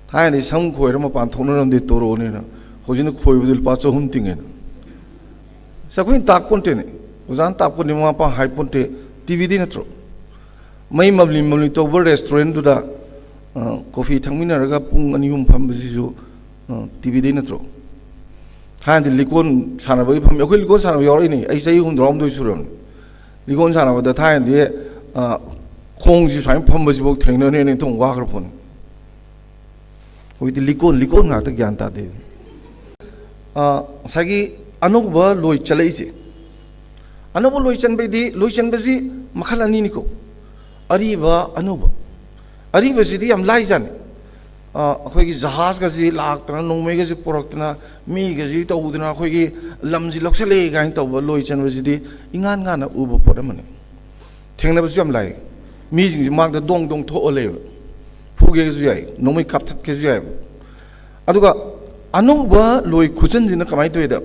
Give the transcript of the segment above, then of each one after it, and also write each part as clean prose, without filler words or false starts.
थायनी सम खोयर मपान थोनरमदि तोरोनेना होजिन खोयबदि लुपा 400 तिंगेना सखोइन ताकपोन्टेने ओजान ताकपोनि Mopa हाइपोन्टे TV दि नत्रो मई मबली तोबर restaurant दुदा coffee थंगमिनरगा पुंग अनिहुम फंबसिसु TV दि नत्रो हांदि लिकोन सानाबगी फम अखोइ लिकोन सानाब यावरिनि आई सही हुंद्राम दोइ सुरम लिकोन सानाबदा थायदि खोंजि साइ फंबसिबो थेंनने ने थों वाखरफोन होइदि लिकोन नात ज्ञान तादे सागी अनोब लोई चलैसे अनोब लोई चनबैदि लोई चनबसि मखल अनिनिको अरीबा अनोब अरीबसिदि यम लाइजाने अखोइगी जहाज गसि लाक्तना नोंमेगसि पोरक्तना मीगसि तौदना अखोइगी लमजि लक्सले गाइन तौब लोई चनबसिदि इंगान गाना उब पोरमने थेंनबसु यम लाइ मीजिंगि मागदा दोंग दोंग थोलेब फुगेगसु याइ नोंमै कापथकेसु याइ अदुगा अनोबा लोई खुचनजिना कमाइ तोयदा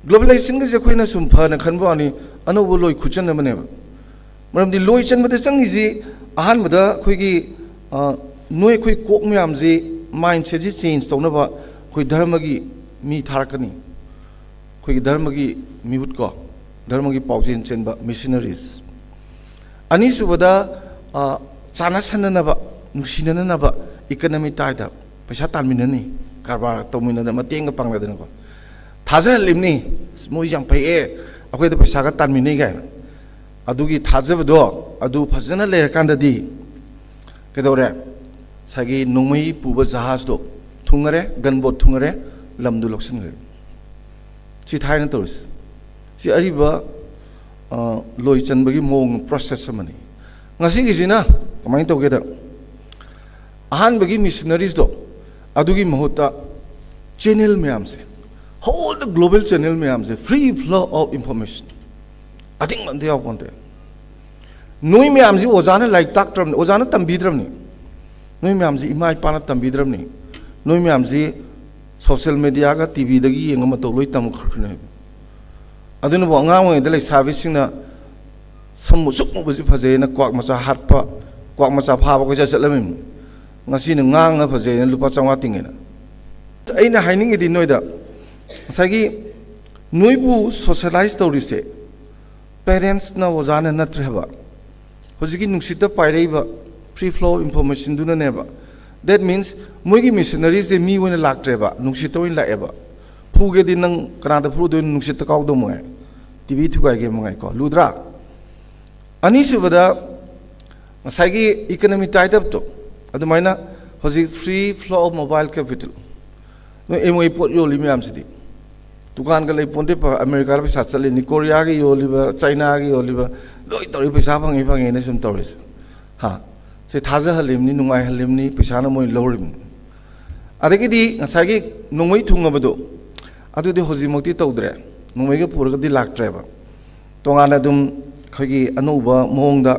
ग्लोबलाइजेशन के अखोइना सुम फना खनबानी अनोबा लोई खुचन मनेब मरमदि लोई चनबदे चंगिजि अहानबदा अखोइगी नोय अखोइ कोक मयामजि माइंडसेट जि चेंज तौनबा अखोइ धर्मगी मी थारकनी अखोइगी धर्मगी मिहुत को धर्मगी पाउजेन चेनबा मिशनरीज अनिसुबदा चाना सननबा नुसिननबा इकोनॉमी ताइदा पैसा तानमिननी कारबार तौमिनदा मतेंग पांगदनको थाजहलिमनी मोइ याम फैए अखोइदा पैसागा तानमिनै गायना अदुगी थाजबदो अदु फजना लेरकांददी केदौरे सागी नोंमै पुब जहाजदो थुंगरे गनबोट थुंगरे लमदु लक्सनरे सि थायना तोरस सि अरिबा लोई चनबगी मोंग process अमनी ngasigisina kamai togeda ahanbagi missionaries do adugi mahuta channel mayamse whole the global channel mayamse free flow of information I think man they are one there noi mayamse ozana like doctor ozana tambidramni noi mayamse imai pana tambidramni noi mayamse social media ga tv dagi yengama to loi tam khurkhne aduna bo anga ngoi de lai service na समुसुक मुबसि फजेना क्वाक मचा हाटपा quack मचा फाबा को चलमिन ngasi न ngang na फजेना लुपा चांगा तिंगेना अइना हाइनिंग दि नोइदा सगी नोइबु सोशलाइज तौरिसे पेरेंट्स ना वजाना नत्रहबा होजिगी नुसिता पाइरेबा फ्री फ्लो इंफॉर्मेशन दुना नेबा दैट मींस मोइगी मिशनरीज ए मी वना लाक्ट्रेबा नुसिता वइन लाएबा फुगे दि नंग कनादा फुदो नुसिता काउदो मोय टीवी थुगाय गे मंगाय को लुद्रा अनिसुबदा सागी इकोनॉमी टाइट अप तो अदुमाइना होजि free flow of mobile capital नो एमओई पोट योली म्यामसिदि दुकान का ले पोंटे अमेरिका रे पैसा चलेनि कोरिया के योलिबा चाइना के योलिबा लोई तोरि पैसा फंगे ने सुम तोरिस हा से थाजा हलिमनि नुंगाय हलिमनि पैसा न मोय लौरिम अदगिदि सागी नोंमै थुंगबदो अदुदि होजि मक्ति तौद्रे नोंमै के पुरगदि लाक्ट्रेबा तोंगाना दुम खगी अनोबा मोंगदा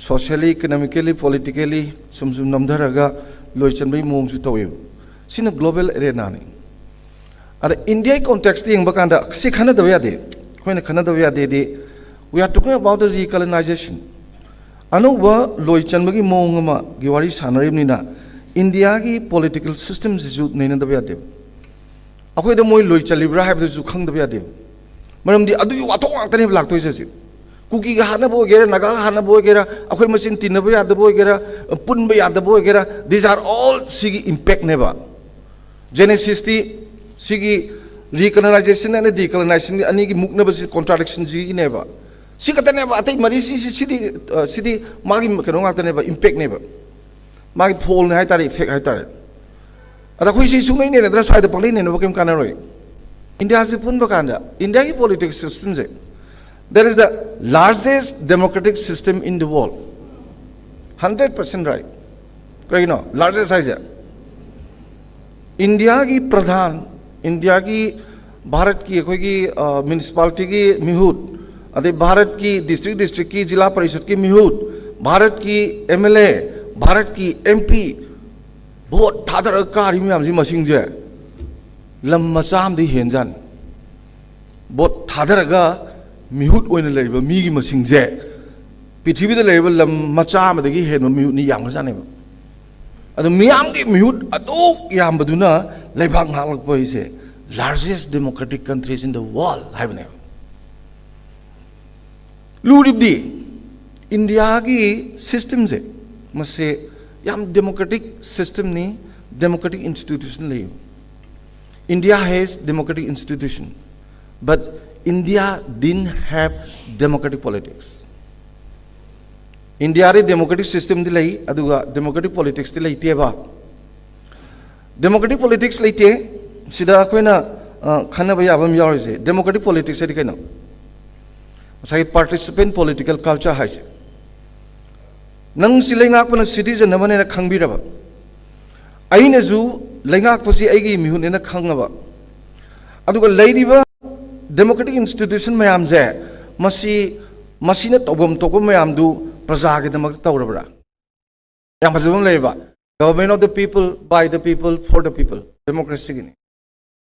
सोशली इकोनॉमिकली पॉलिटिकली सुम नमधरगा लोइचनबै मोंगसु तौय सिना ग्लोबल एरेना ने अद इंडिया कॉन्टेक्स्ट यंग बकांदा सि खना दबया दे खोइना खना दबया दे दे we are talking about the recolonization अनोबा लोइचनबगी मोंगमा गिवारी सानरिमनिना इंडिया की पॉलिटिकल सिस्टम सिसु नैना दबया दे अखोइदा मोय लोइचलिब्रा हाबदसु खंग दबया दे मरमदि अदुगी वाथोक वाक्तने लाक्तोय जसि कुकी का हाना बोगेरा नगा हाना बोगेरा अखोई मसिन तिनबो याद बोगेरा पुनबो याद बोगेरा दिस आर ऑल सिगी इंपैक्ट नेबा जेनेसिस ती सिगी रिकॉलोनाइजेशन एंड डिकॉलोनाइजेशन अनि की मुकनबसि कॉन्ट्राडिक्शन सिगी नेबा सिकतनेबा अतै मरि सिदी मागी कनो गातनेबा इंपैक्ट नेबा मागी फोल ने हाय तारे इफेक्ट हाय तारे अदा खोइ सि सुनै ने नद्रा साइड पले ने बकेम कानारोय इंडिया से पुनबा कांदा इंडिया की पॉलिटिक्स सिस्टम से that is the largest democratic system in the world 100% right correct no largest size India की प्रधान इंडिया की भारत की कोई की म्युनिसिपैलिटी की मिहुत अदे भारत की डिस्ट्रिक्ट की जिला परिषद की मिहुत भारत की एमएलए भारत की एमपी बहुत थादर कारी म्याम जी मसिंग जे लम मचाम दि हेनजान बहुत थादरगा मिहुत ओइन लेरिबा मीगी मसिंग जे पृथ्वी द लेरिबा लम मचा मदगी हेन मिहुत नि याम जाने अदु मियाम की म्यूट अदुक याम बदुना लेबाक नालक पोइसे largest democratic countries in the world हाइबने लूरिबदी इंडिया की सिस्टम से मसे याम democratic system ni democratic institution ले India has democratic institution but India didn't have democratic politics India रे democratic system दी लई अदुगा democratic politics दी लई तेबा democratic politics लई ते सिदा कोई ना खाना भैया अब हम यार से democratic politics से दिखे ना साइ participant political culture है से नंग सिलेंगा को ना citizen नमने ना खंग भी रहा आई न जो लेंगा को सी आई की मिहुने ना खंग बा अदुगा लई दिबा democratic institution में आम जे मसी ने तोबम में आम दु प्रजा के दमक तौरबरा याम फजबम लेबा government of the people by the people for the people democracy Guinea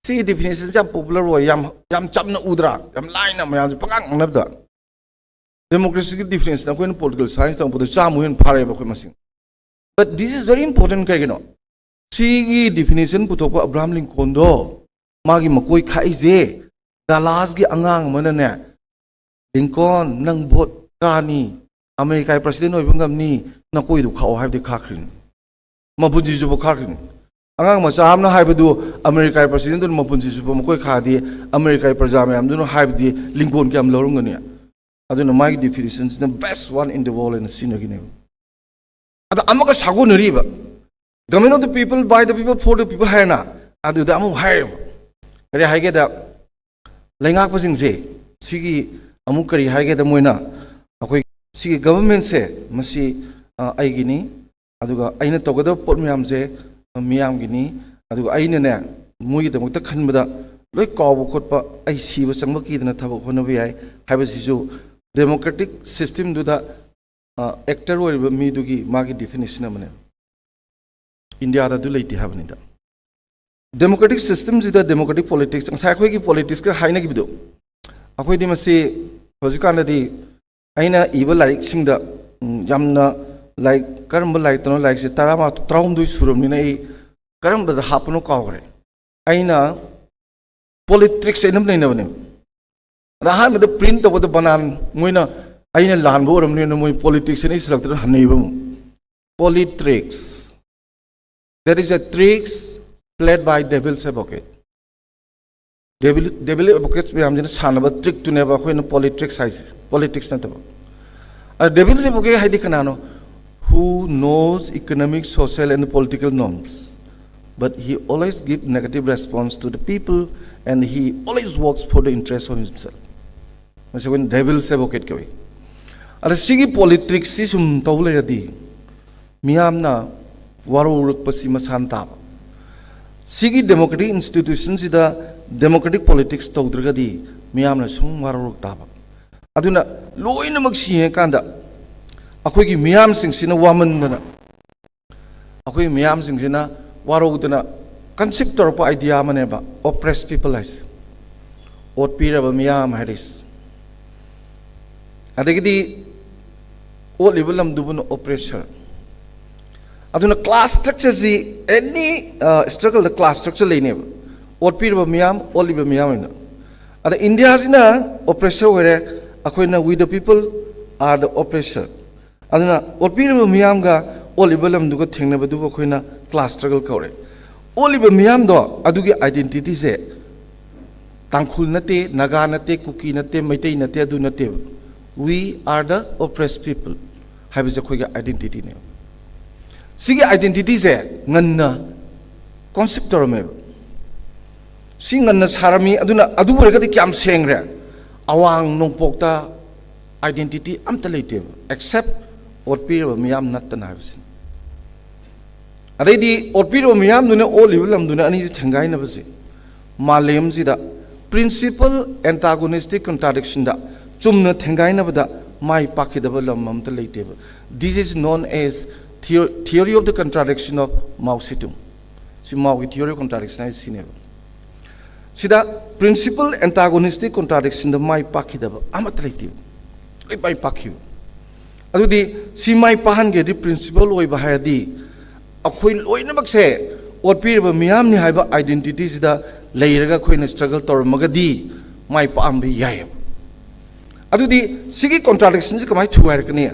C definition जब popular हो याम चपना उदरा याम लाइन में याम पकांग नबदा democracy की definition ना कोई न political science तंग पुतो चामुहन फारे बकोई मसिंग but this is very important क्या गिनो सी की definition पुतो को अब्राहम लिंकन दो मागी मकोई खाई जे दलास की अंगांग मने ने लिंकन नंग भोट कानी अमेरिका प्रेसिडेंट होइबंग गमनी न कोई दु खाओ हाइबदि खाखरिन मपुंजी जुबो खाखरिन अंगांग मचा हमना हाइबदु अमेरिका प्रेसिडेंट दु मपुंजी जुबो मकोई खादि अमेरिका प्रजा में हमदु हाइबदि लिंकन के हम लौरंगनी अदुन my definition is the best one in the world इन सिनगिने अद अमका सागो नरिबा government of the people by the people for the people हायना अदु द अमु हाइब करि हाइगे द लेंगा पसिंग जे सिगी अमु करि हाइगे द मोइना अखोई सी गवर्नमेंट से मसी आइगिनी अदुगा आइना तोगद पोट मियाम से मियाम गिनी अदुगा आइना ने मुई दमक त खनबदा लोय काव खोटपा आई सीब संग की दना थबक होनबे याय हाइबसिजु डेमोक्रेटिक सिस्टम दुदा एक्टर ओरिबा मी दुगी मागी डेफिनेशन मने इंडिया दा दु लेति हाबनिदा डेमोक्रेटिक सिस्टम जिदा डेमोक्रेटिक पॉलिटिक्स अंसा खोई की पॉलिटिक्स का हाइना की बिदो अखोई दि मसी होजिकानदी आइना इबा लाइक सिंगदा यामना लाइक करम लाइक तनो लाइक से तरामा त्राउम दुई सुरमनि नै करम द हापनो कावरे आइना पॉलिटिक्स एनम नै नबने राहा में द प्रिंट तो द बनान मोइना आइना लानबो रमनि न मोइ पॉलिटिक्स नै सिलक्टर हनैबो politics there is a tricks played by devil's advocate devil advocates में हम जन सानबा ट्रिक तुने बा खोइन politics ना तब devil's advocate है दिखना no who knows economic social and political norms but he always give negative response to the people and he always works for the interest of himself मसे कोइन devil's advocate कोई अरे सिगी politics सी सुम तौले रदी मियाम ना वारो उरक पसी मसान ताब सिगी डेमोक्रेटिक इंस्टीट्यूशन सिदा डेमोक्रेटिक पॉलिटिक्स तौद्रगदी मियामना सुम वारो उरक ताब अदुना लोइनमक सिहे कांदा अखोई की मियाम सिंगसिना वामनना अखोई मियाम सिंगसिना वारोगदना कंसेप्ट तौर पर आइडिया मनेबा ऑप्रेस पीपल हाइस ओट पीरबा मियाम हाइस अदगिदी ओ लेवल लम दुबन ऑपरेशन अदुना क्लास स्ट्रक्चर जी any struggle the class structure लेने ओट पीरबा मियाम ओलिबा मियाम न अद इंडिया जिना ऑपरेशन होरे अखोइना we the people are the operation अदुना ओट पीरबा मियाम गा ओलिबा लम दुगा थेंगनबा दुबा अखोइना क्लास स्ट्रगल कौरे ओलिबा मियाम दो अदुगी आइडेंटिटी से तांखुल नते नागा नते कुकी नते मैतै नते अदु नते we are the oppressed people हाइबसे अखोइगा आइडेंटिटी ने सिगी आइडेंटिटी से ngana concept torme si ngana sarami aduna adu regadi kyam sengre awang nongpokta identity amta leite except otpir miyam natana habsin adai otpir miyam duna o levelam duna ani thangai na base malem sida principal antagonistic contradiction da chumna thangai na bada mai pakidaba lam amta leite this is known as theory of the contradiction of Mao Zedong. Si Mao की theory of contradiction है सीने सीधा principal antagonistic contradiction the my पाखी दब आमत लेती है माई पाखी अदुदी सी माई पाहन के दी principal ओई बाहर दी अखोई लोइनमक से ओटपीरब मियामनि हाइबा आइडेंटिटी सिदा लेरगा अखोइना स्ट्रगल तौरमगदी माइ पाम याय अदुदी सिगी कॉन्ट्राडिक्शन से कमाई थुगारकने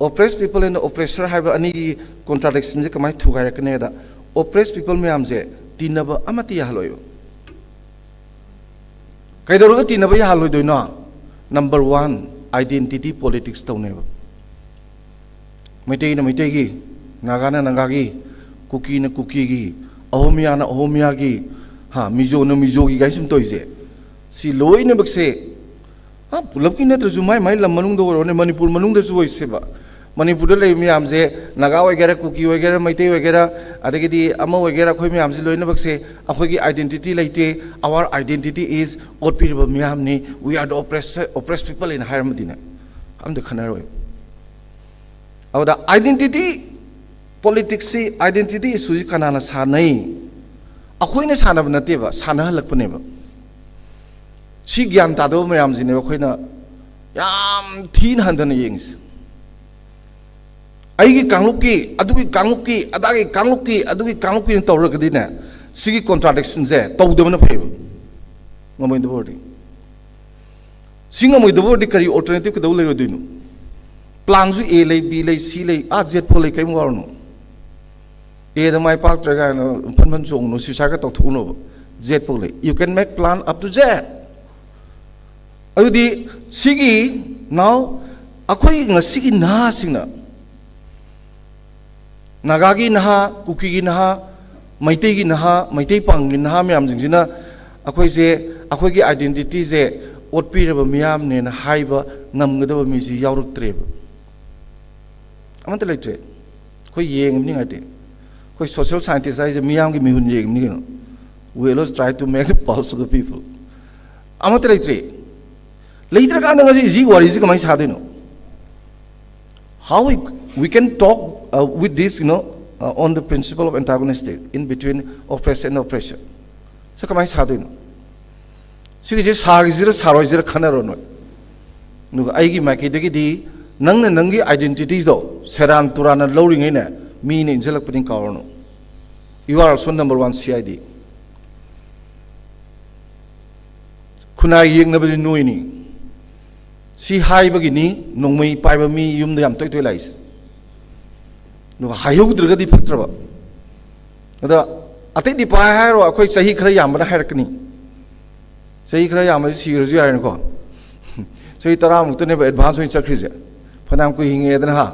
ऑप्रेस पीपल एंड ऑप्रेसर हाइबा अनि कॉन्ट्राडिक्शन से कमाई थुगारकने दा ऑप्रेस पीपल मैम से तीनब अमति यालोय कैदरगा तीनब यालोयदोइनो नंबर 1 आइडेंटिटी पॉलिटिक्स तौनेब मैतेगी न मैतेगी नागाना नागागी कुकी न कुकीगी अहोमिया न अहोमियागी हाँ मिजो न मिजोगी गाइसम तोइजे सी लोइनबक से हाँ पुलब की नत्रजु माइ माइ लम मनुंग दो ने मणिपुर मनुंग दसु होइसेबा मणिपुर ले मियाम से नागा वगैरह कुकी वगैरह मैते वगैरह अदगदी अमा वगैरह खोइ मियाम से लोइनबक से अखोगी आइडेंटिटी लेते आवर आइडेंटिटी इज ओटपीरब मियाम नि we are the oppressed people इन हायर मदिना हम द खनरोय अब आइडेंटिटी पॉलिटिक्स से आइडेंटिटी इशू कनाना सानै अखोइना सानब नतेबा सानहलकपनेबा सी ज्ञान तादो मैम जी अखोइना याम थीन हंदन येंस अगी कांगलुकी अदुगी कांगलुकी अदागी कांगलुकी अदुगी कांगलुकी तौरगदिने सिगी कॉन्ट्राडिक्शन से तौदबन फैब ngमैदबोडी सिंगमैदबोडी करी अल्टरनेटिव कदौ लेरोदिनु प्लान जु ए ले बी ले सी ले आ जेड फो ले कैम वारनो ए द माइ पाक ट्रगा फन जोंनो सुसाइ का तौथुनो जेड फो ले you can make plan up to Z अदुदी सिगी नाउ अखोई ngसिगी ना सिंगना नागागी नहा कुकीगी नहा मैतेगी नहा मैते पांगी नहा म्याम जिंगजिना अखोई से अखोई की आइडेंटिटी से ओटपीरब म्याम ने ना हाइबा ngमगदब मिसि यावरक्त्रेब अमत लेट्रे कोई येंगमनि गाते कोई सोशल साइंटिस्ट आइजे म्याम की मिहुन येंगमनि गनो we always try to make the pulse of the people अमत लेट्रे लेटर का नंगा जी वारी जी कमाई सादेनो how we can talk with this on the principle of antagonistic in between oppressor and oppressor so kamai sadoino sigi je sagizira saroizira khanaro no nu aigi maki degi di nangna nangi identity do seran turana lowring ina mi ne injelak pudin kawarno you are also number 1 cid khuna yengna badi noini si haibagi ni nongmei paiba mi yumda yam toy toy lais no hayogdrga di phatraba ada atai di pa hairo akhoi sahi khara yamna hairakni sahi khara yamma sirju yain ko sahi tara mukta ne advance hoin chakhrise phanam ko hinge adana ha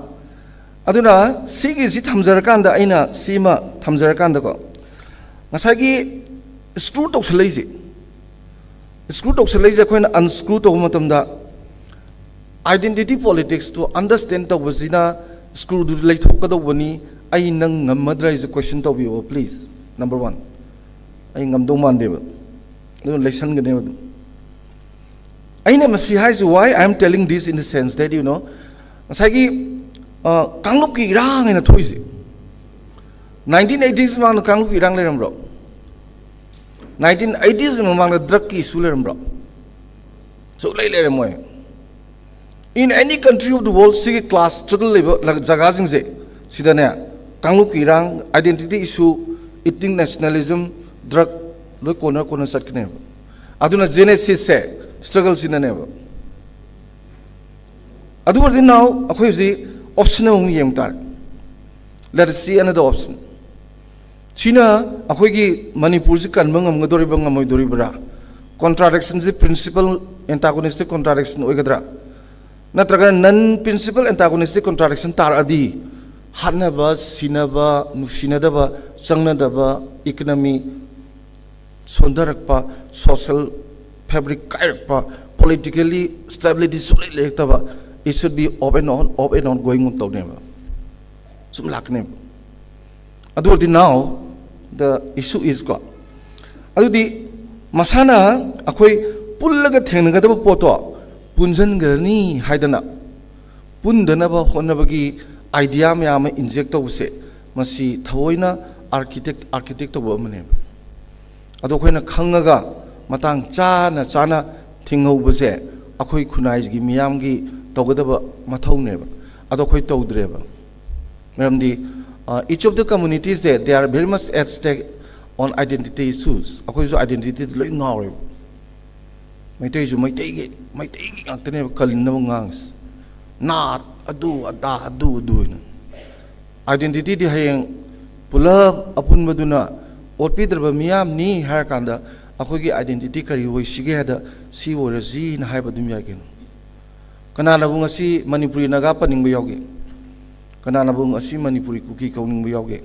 aduna sigi si thamjar kanda aina sima thamjar kanda ko ngasagi screw tok selaise khoina unscrew tok matamda identity politics to understand the wazina screw do like thokadobani ai nang ngamadra is a question to you please number 1 ai ngamdo mandeba no lesson gane aina masi has why I am telling this in the sense that you know sagi kanglup ki rang ina thoise 1980s mang kanglup ki rang leram bro 1980s mang drug ki issue leram bro so lai leram moy in any country of the world sigi class struggle level jaga sing se sidane kanglup ki rang identity issue eating nationalism drug loi corner satkne aduna genesis se struggle sinane adu word now akhoi ji option ong yem tar let us see another option china akhoi gi manipur ji kan bangam ngadori bangam moi dori bra contradiction ji principal antagonistic contradiction oigadra natraga non principal antagonistic contradiction tar adi hanaba sinaba nusinadaba changnadaba economy sondarakpa social fabric kairakpa politically stability solid lektaba it should be off and on going on tawneba sum lakne adu now the issue is got adu di masana akhoi pullaga thengnagadaba poto punjan garani haidana pundanaba honnabagi idea mayam inject tawse masi thawoina architect to bomane ado khoina khangaga matang chana thinghoubase akhoi khunai gi miyam gi tawgadaba mathauneba ado khoi tawdreba maramdi each of the communities there, they are very much at stake on identity issues. Ako yung identity loy ngaw. May tayo may tigi ang tinay kalin na mangangs. Not adu identity di hayang pulab apun maduna otpi darba miyam ni har kanda ako gi identity kari woi sige hada si warazi na haiba dum yakin kanana bunga si manipuri naga paning bayoge kanana bunga si manipuri kuki kauning bayoge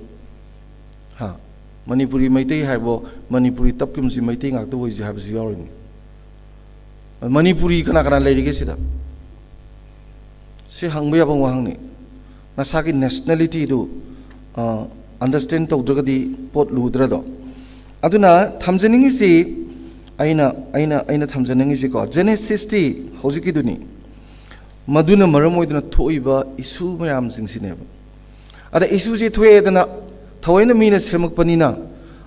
ha manipuri maitai haibo manipuri tapkim si maitai ngak to woi ji haiba si yorin manipuri kana leirige sida si hangba yabang wahang ni nasaki nationality do understand tawdragadi pot ludrado aduna thamjaningi si aina thamjaningi si ko Genesis ti hojiki duni maduna maramoiduna thoiba isu mayam singsineba ada isu si thoedana thawaina mina semakpanina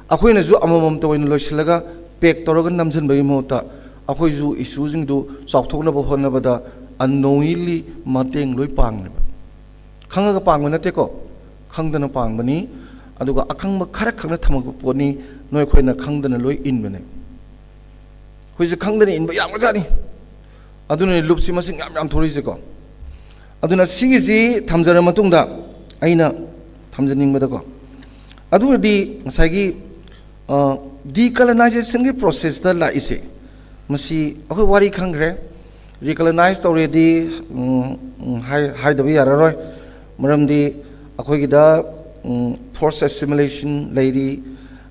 akoina ju amamam tawaina loislaga pek toroga namjan bagi mota akoi ju isu jing du chawthokna bo honabada unknowingly mateng loi pangneba khanga pangma nate ko khangdana pangmani aduga akhangma kharak khangna thamag poni noi khoina khangdana loi inbane hoise khangdana inba yam jani aduna lupsi masing yam thori ko aduna sigi si thamjara matungda aina thamjaning bada ko aduna di ngasagi decolonization gi process da la ise masi akoi wari khangre recolonize already hai da bi yararoi maramdi akhoi forced assimilation lady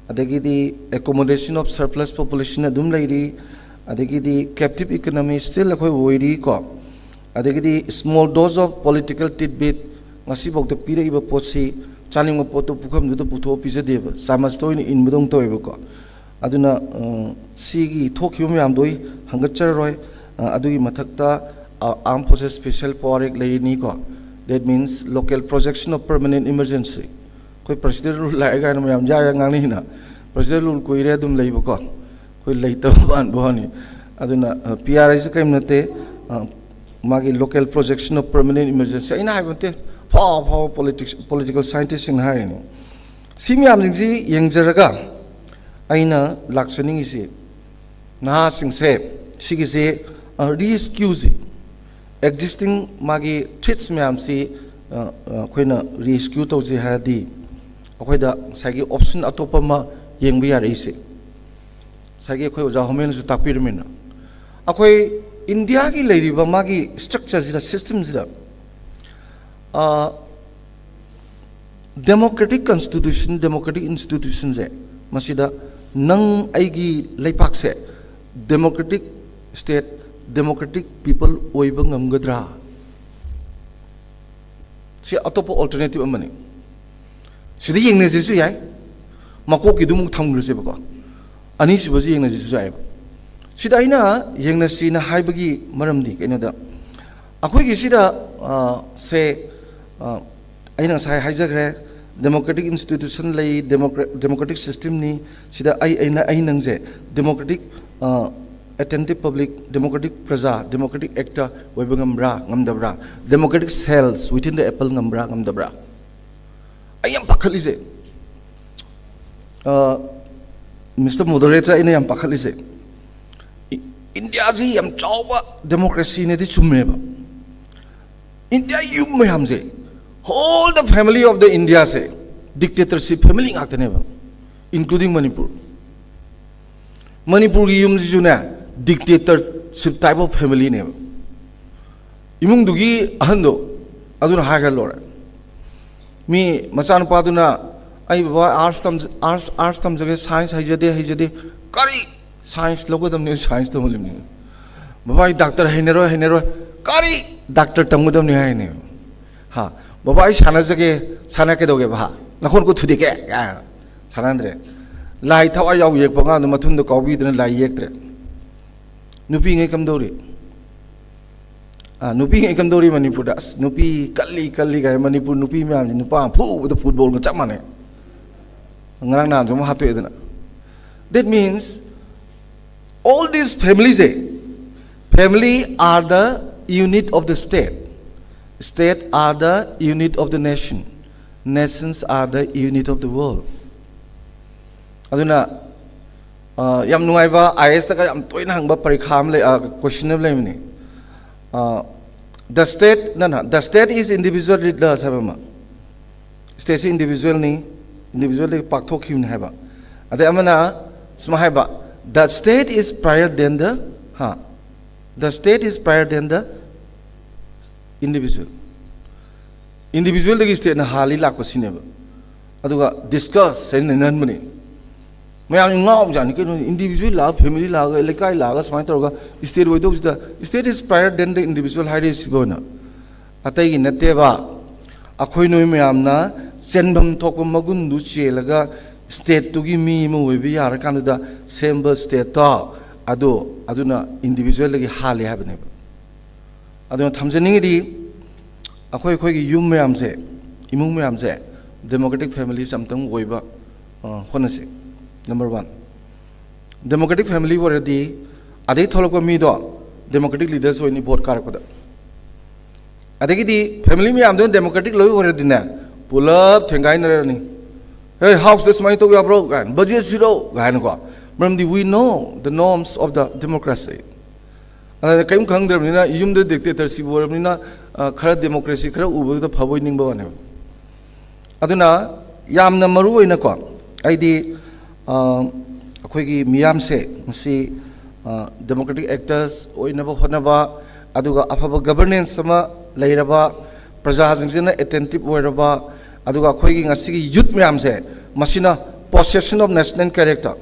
adagidi accommodation of surplus population adum lady adagidi captive economy still akhoi woiri ko adagidi small dose of political tidbit ngasi bok de pira iba potsi chaning mo poto pukham du putho pise deba samas toin in budong toiba ko aduna sigi thokhium yam doi hangachar roi adugi mathakta armed forces special power ek lady ni ko. That means local projection of permanent emergency. Koi president rule laega na mayam jaya ngani na. President rule koi re dum lay bako. Koi lay taban bohani. Aduna PRI se kaim nate magi local projection of permanent emergency. Ina hai bante political scientist in hari ni. Simi am jingsi yang jaraga. Aina laksaning isi. Na sing se sigi se re-excuse existing magi threats myam si khoina rescue to ji haradi akhoida sagi option atopa ma yengbi yar ise sagi khoi ja homen ju tapirmena akhoi india gi leiriba magi structure ji da system ji da democratic constitution democratic institutions e masida nang aigi leipak se democratic state democratic people oiba ngamgadra si atopo alternative amani sidi yengne jisu yai mako ki dumuk thamgre se bako ani si baji yengne jisu yai sida ina yengne si na haibagi maramdi kaina da akoi gi sida se aina sai haijagre democratic institution lay democratic system ni sida ai nangje democratic attentive public democratic praja democratic actor webangambra ngamdabra democratic cells within the apple ngambra ngamdabra ayam pakhalise Mr. Moderator ina yam pakhalise India ji yam chawa democracy ne di chumeba India yum mayam je whole the family of the India se dictatorship family ngakne ba including Manipur gi yum ji juna dictatorship type of family ne imung dugi ahando aduna haga lora mi masan paduna ai baba arts tam jage science haijade kari science logodam ne science to mulim ne baba doctor hainero kari doctor tamudam ne haine ha baba ai sana jage sana ke doge ba nakhon ko thudi ke sanandre lai thawa yaw yek banga no mathun do kawbi dana lai yektre nupi ngai kam dori nupi ngai kam dori manipur das nupi kalli ga manipur nupi myam ji nupa phu the football ga chamane ngarang na jom hatu edana that means all these families family are the unit of the state are the unit of the nation nations are the unit of the world. Aduna yam nungaiba IS ta ka yam toina hangba parikha am le question am le mini the state is individual leader sabama state is individual ni pakthok khim ni haba ade amana sma haba the state is prior than the state is prior than the individual the state na hali lak pasineba aduga discuss sen nan mani मैंने इंगाव जाने के individual लाग family लाग इलाका लाग समाज तो होगा स्टेट वो तो उसदा state is prior then the individual हाइड इज बोना अतः ये नते बा अखोई नोई में आमना चंदम थोक मगुन दूसरे लगा स्टेट तो की मी में वो भी यार कांड दा सेम्बर स्टेट तो अदो ना इंडिविजुअल लगी हाल है बने अदो थमजनिंग दी अखोई की यूम में आमसे इमुंग में आमसे डेमोक्रेटिक फैमिली समतंग वो बा होने से Number 1, democratic family were the Ade Tholoko Mido, democratic leaders who in the board Karakoda. Adegi family me am doing democratic law over dinner. Pull up, Tengain. Hey, house this money to be broken, budget zero, Ganua. Remember, we know the norms of the democracy. And I came Kang Dermina, Yum the dictatorship, Mina, Kara democracy, Kara Ubu, the Pavoining Bono. Aduna, Yam Namaru in a quam. ID. अखोगी मियाम से मसी democratic actors ओइनबा होनबा अदुगा अफबा governance समा लेरबा प्रजासिंगना attentive ओइरबा अदुगा अखोगी ngasi youth मियाम से मसिना possession of national character